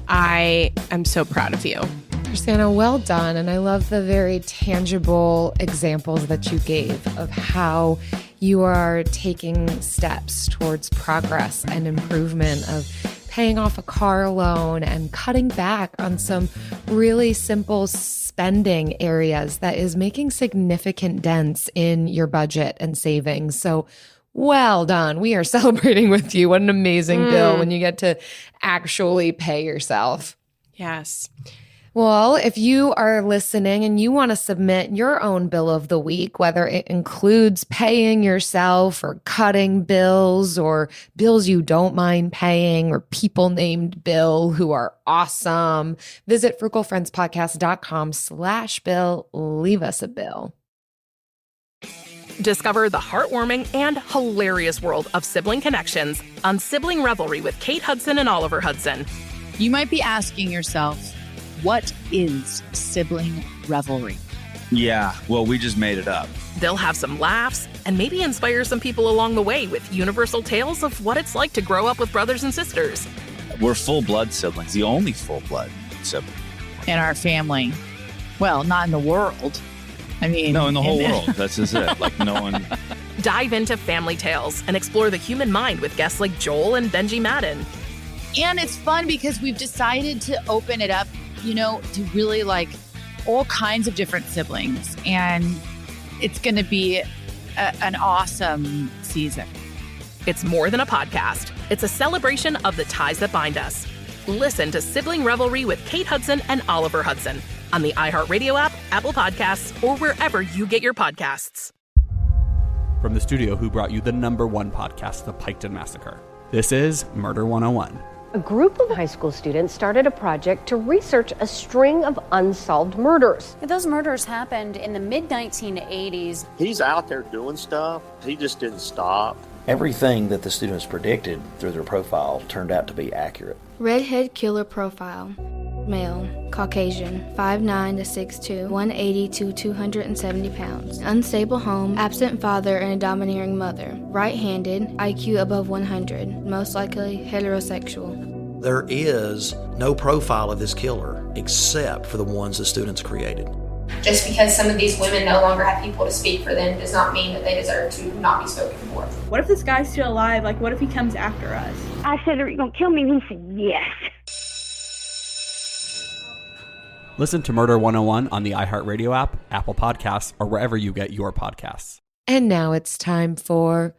I am so proud of you. Chrisanna, well done. And I love the very tangible examples that you gave of how you are taking steps towards progress and improvement of paying off a car loan and cutting back on some really simple spending areas that is making significant dents in your budget and savings. So well done. We are celebrating with you. What an amazing bill when you get to actually pay yourself. Yes. Well, if you are listening and you want to submit your own bill of the week, whether it includes paying yourself or cutting bills or bills you don't mind paying or people named Bill who are awesome, visit frugalfriendspodcast.com/bill. Leave us a bill. Discover the heartwarming and hilarious world of sibling connections on Sibling Revelry with Kate Hudson and Oliver Hudson. You might be asking yourself, what is sibling revelry? Yeah, well, we just made it up. They'll have some laughs and maybe inspire some people along the way with universal tales of what it's like to grow up with brothers and sisters. We're full-blood siblings, the only full-blood sibling. In our family. Well, not in the world. I mean, no, in the whole world. That's just it. Like no one. Dive into family tales and explore the human mind with guests like Joel and Benji Madden. And it's fun because we've decided to open it up, to really like all kinds of different siblings. And it's going to be an awesome season. It's more than a podcast. It's a celebration of the ties that bind us. Listen to Sibling Revelry with Kate Hudson and Oliver Hudson on the iHeartRadio app, Apple Podcasts, or wherever you get your podcasts. From the studio who brought you the #1 podcast, The Piketon Massacre, this is Murder 101. A group of high school students started a project to research a string of unsolved murders. Those murders happened in the mid-1980s. He's out there doing stuff. He just didn't stop. Everything that the students predicted through their profile turned out to be accurate. Redhead killer profile. Male, Caucasian, 5'9" to 6'2", 180 to 270 pounds. Unstable home, absent father and a domineering mother. Right-handed, IQ above 100, most likely heterosexual. There is no profile of this killer except for the ones the students created. Just because some of these women no longer have people to speak for them does not mean that they deserve to not be spoken for. What if this guy's still alive? Like, what if he comes after us? I said, are you going to kill me? And he said, yes. Listen to Murder 101 on the iHeartRadio app, Apple Podcasts, or wherever you get your podcasts. And now it's time for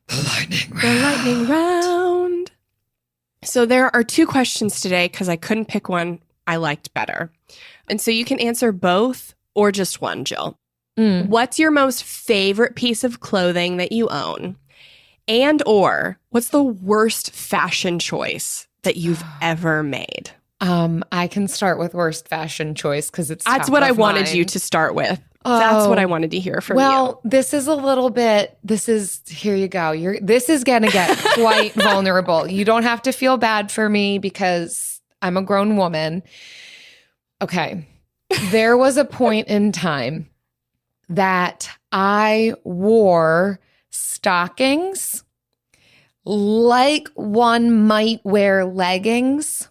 the lightning round. So there are 2 questions today because I couldn't pick one I liked better. And so you can answer both or just one, Jill. What's your most favorite piece of clothing that you own? And or what's the worst fashion choice that you've ever made? I can start with worst fashion choice because it's That's what I wanted you to start with. That's what I wanted to hear from you. Well, this is here you go. This is going to get quite vulnerable. You don't have to feel bad for me because I'm a grown woman. Okay. There was a point in time that I wore stockings like one might wear leggings.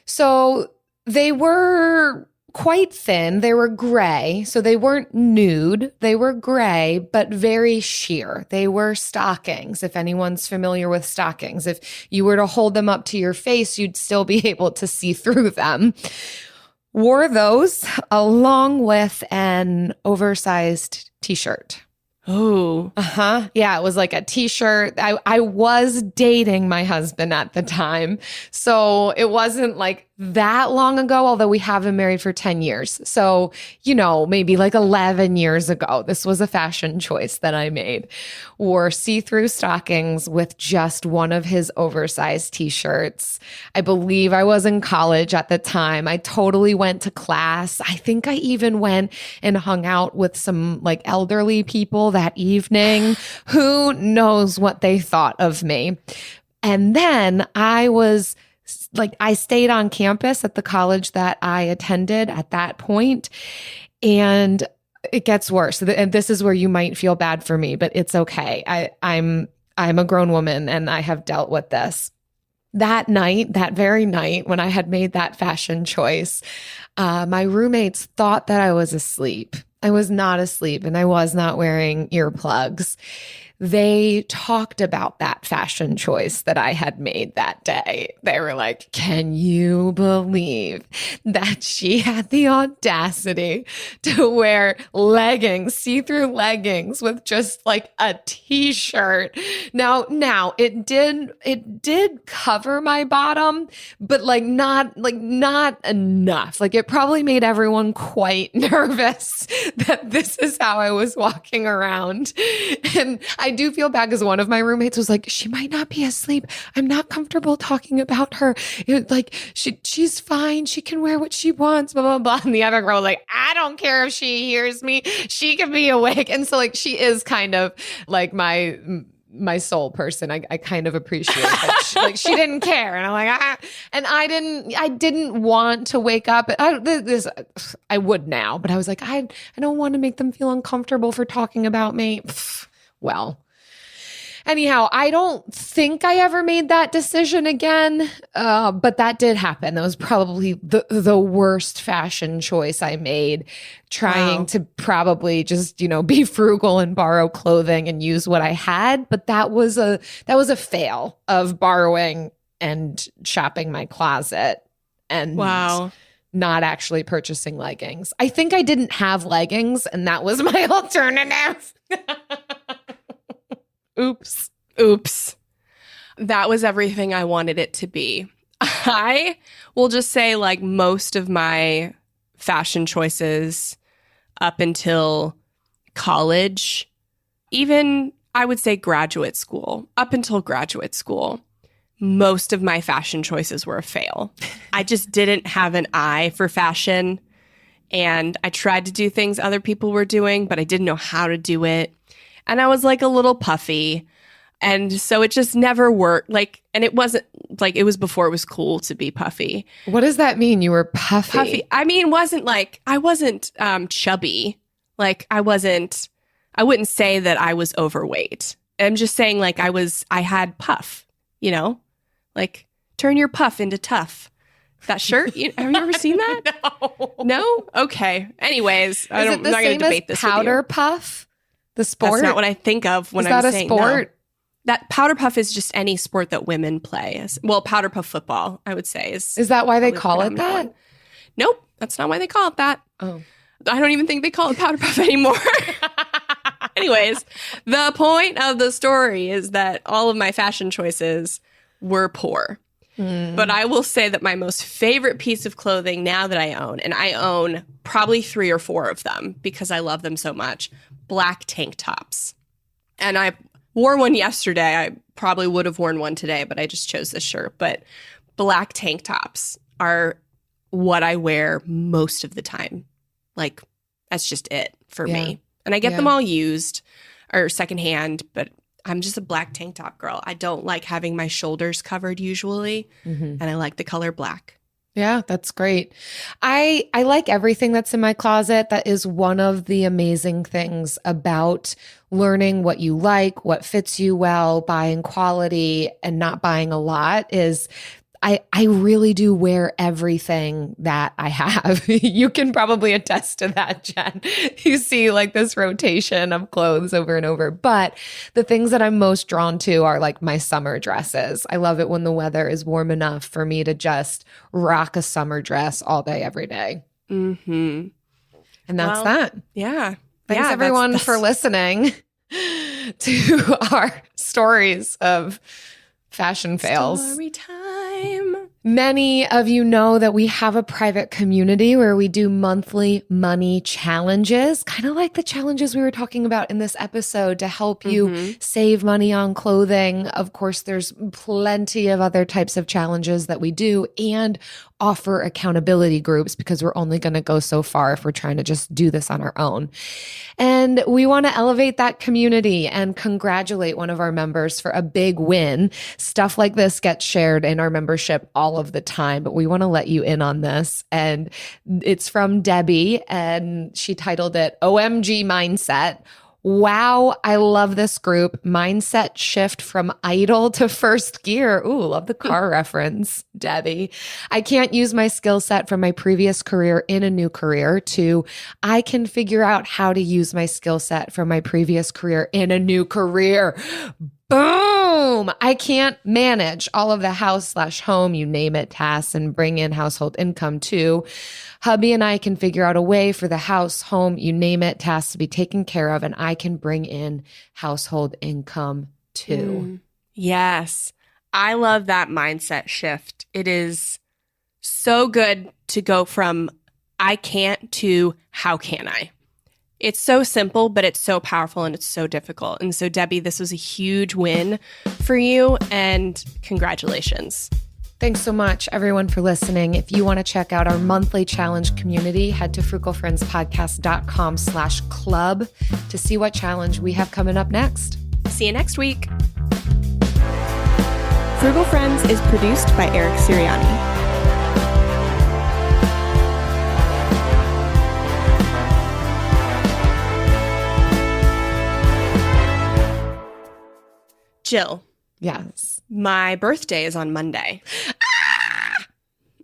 So they were quite thin. They were gray. So they weren't nude. They were gray, but very sheer. They were stockings. If anyone's familiar with stockings, if you were to hold them up to your face, you'd still be able to see through them. Wore those along with an oversized t-shirt. Oh. Yeah, it was like a t-shirt. I was dating my husband at the time. So it wasn't like that long ago, although we have been married for 10 years. So, maybe like 11 years ago, this was a fashion choice that I made. Wore see-through stockings with just one of his oversized t-shirts. I believe I was in college at the time. I totally went to class. I think I even went and hung out with some like elderly people that evening. Who knows what they thought of me? And then I stayed on campus at the college that I attended at that point, and it gets worse. And this is where you might feel bad for me, but it's okay. I'm a grown woman and I have dealt with this. That very night when I had made that fashion choice, my roommates thought that I was asleep. I was not asleep and I was not wearing earplugs. They talked about that fashion choice that I had made that day. They were like, can you believe that she had the audacity to wear leggings, see-through leggings with just like a t-shirt? Now it did cover my bottom, but not enough. Like it probably made everyone quite nervous that this is how I was walking around. And I do feel bad because one of my roommates was like, she might not be asleep. I'm not comfortable talking about her. She's fine. She can wear what she wants, blah, blah, blah. And the other girl was like, I don't care if she hears me. She can be awake. And so she is kind of like my soul person. I kind of appreciate that. She didn't care. And I'm like, and I didn't want to wake up. I would now, but I was like, I don't want to make them feel uncomfortable for talking about me. Well, anyhow, I don't think I ever made that decision again, but that did happen. That was probably the worst fashion choice I made, trying to probably just, be frugal and borrow clothing and use what I had. But that was a fail of borrowing and shopping my closet and not actually purchasing leggings. I think I didn't have leggings and that was my alternative. Oops. That was everything I wanted it to be. I will just say, like, most of my fashion choices up until college, even I would say graduate school, up until graduate school, most of my fashion choices were a fail. I just didn't have an eye for fashion. And I tried to do things other people were doing, but I didn't know how to do it. And I was like a little puffy. And so it just never worked. Like, and it wasn't like, it was before it was cool to be puffy. What does that mean? You were puffy? I mean, I wasn't chubby. Like, I wouldn't say that I was overweight. I'm just saying, like, I had puff, you know, like turn your puff into tough. That shirt? Have you ever seen that? No? Okay. Anyways, I'm not going to debate this with you. Powder puff? The sport? That's not what I think of when I'm saying no. Is that a sport? That powder puff is just any sport that women play. Well, powder puff football, I would say. Is that why they call it that? Nope. That's not why they call it that. Oh. I don't even think they call it powder puff anymore. Anyways, the point of the story is that all of my fashion choices were poor. But I will say that my most favorite piece of clothing now that I own, and I own probably 3 or 4 of them because I love them so much, black tank tops. And I wore one yesterday. I probably would have worn one today, but I just chose this shirt. But black tank tops are what I wear most of the time. Like, that's just it for me. And I get them all used or secondhand, but I'm just a black tank top girl. I don't like having my shoulders covered usually, and I like the color black. Yeah, that's great. I like everything that's in my closet. That is one of the amazing things about learning what you like, what fits you well, buying quality and not buying a lot is I really do wear everything that I have. You can probably attest to that, Jen. You see like this rotation of clothes over and over. But the things that I'm most drawn to are like my summer dresses. I love it when the weather is warm enough for me to just rock a summer dress all day, every day. Mm-hmm. And that's that. Yeah. Thanks everyone for listening to our stories of fashion fails. Story time. Many of you know that we have a private community where we do monthly money challenges, kind of like the challenges we were talking about in this episode to help you save money on clothing. Of course, there's plenty of other types of challenges that we do and offer accountability groups because we're only going to go so far if we're trying to just do this on our own. And we want to elevate that community and congratulate one of our members for a big win. Stuff like this gets shared in our membership all of the time, but we want to let you in on this. And it's from Debbie, and she titled it OMG Mindset. Wow, I love this group. Mindset shift from idle to first gear. Ooh, love the car reference, Debbie. I can't use my skill set from my previous career in a new career to I can figure out how to use my skill set from my previous career in a new career. Boom! I can't manage all of the house/home, you name it, tasks and bring in household income too. Hubby and I can figure out a way for the house, home, you name it, tasks to be taken care of, and I can bring in household income too. Yes. I love that mindset shift. It is so good to go from I can't to how can I? It's so simple, but it's so powerful and it's so difficult. And so, Debbie, this was a huge win for you, and congratulations. Thanks so much, everyone, for listening. If you want to check out our monthly challenge community, head to frugalfriendspodcast.com/club to see what challenge we have coming up next. See you next week. Frugal Friends is produced by Eric Sirianni. Jill. Yes. My birthday is on Monday.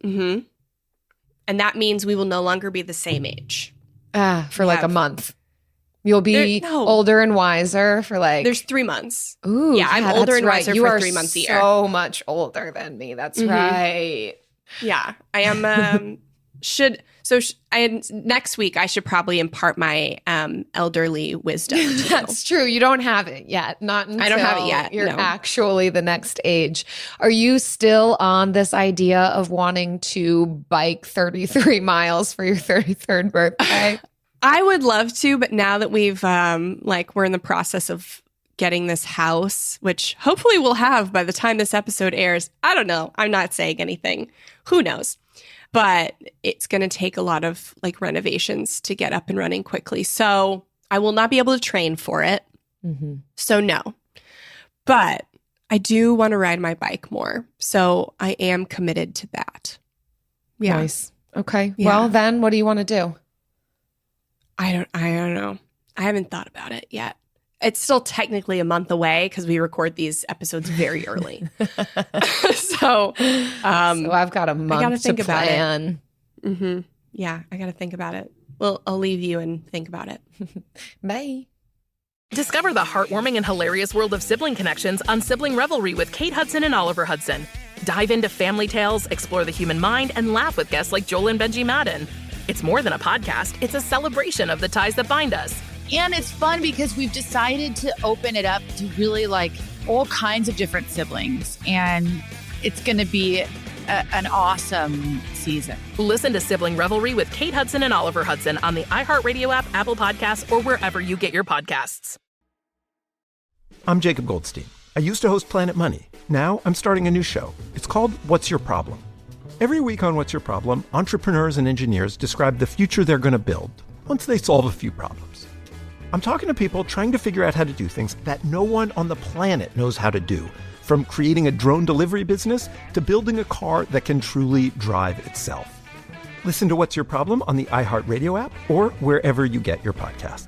And that means we will no longer be the same age. For like a month. You'll be older and wiser for like... There's 3 months. Ooh, yeah, I'm older and wiser for 3 months a year. You are so much older than me. That's right. Yeah, I am Next week I should probably impart my elderly wisdom to you. That's true. You don't have it yet. Not until I don't have it yet. You're no. actually the next age. Are you still on this idea of wanting to bike 33 miles for your 33rd birthday? I would love to, but now that we've we're in the process of getting this house, which hopefully we'll have by the time this episode airs. I don't know. I'm not saying anything. Who knows? But it's going to take a lot of renovations to get up and running quickly. So I will not be able to train for it. Mm-hmm. So no. But I do want to ride my bike more. So I am committed to that. Yeah. Nice. Okay. Yeah. Well, then what do you want to do? I don't know. I haven't thought about it yet. It's still technically a month away because we record these episodes very early. So I've got a month to plan. Mm-hmm. Yeah, I got to think about it. Well, I'll leave you and think about it. Bye. Discover the heartwarming and hilarious world of sibling connections on Sibling Revelry with Kate Hudson and Oliver Hudson. Dive into family tales, explore the human mind, and laugh with guests like Joel and Benji Madden. It's more than a podcast. It's a celebration of the ties that bind us. And it's fun because we've decided to open it up to really all kinds of different siblings. And it's going to be an awesome season. Listen to Sibling Revelry with Kate Hudson and Oliver Hudson on the iHeartRadio app, Apple Podcasts, or wherever you get your podcasts. I'm Jacob Goldstein. I used to host Planet Money. Now I'm starting a new show. It's called What's Your Problem? Every week on What's Your Problem, entrepreneurs and engineers describe the future they're going to build once they solve a few problems. I'm talking to people trying to figure out how to do things that no one on the planet knows how to do, from creating a drone delivery business to building a car that can truly drive itself. Listen to What's Your Problem on the iHeartRadio app or wherever you get your podcasts.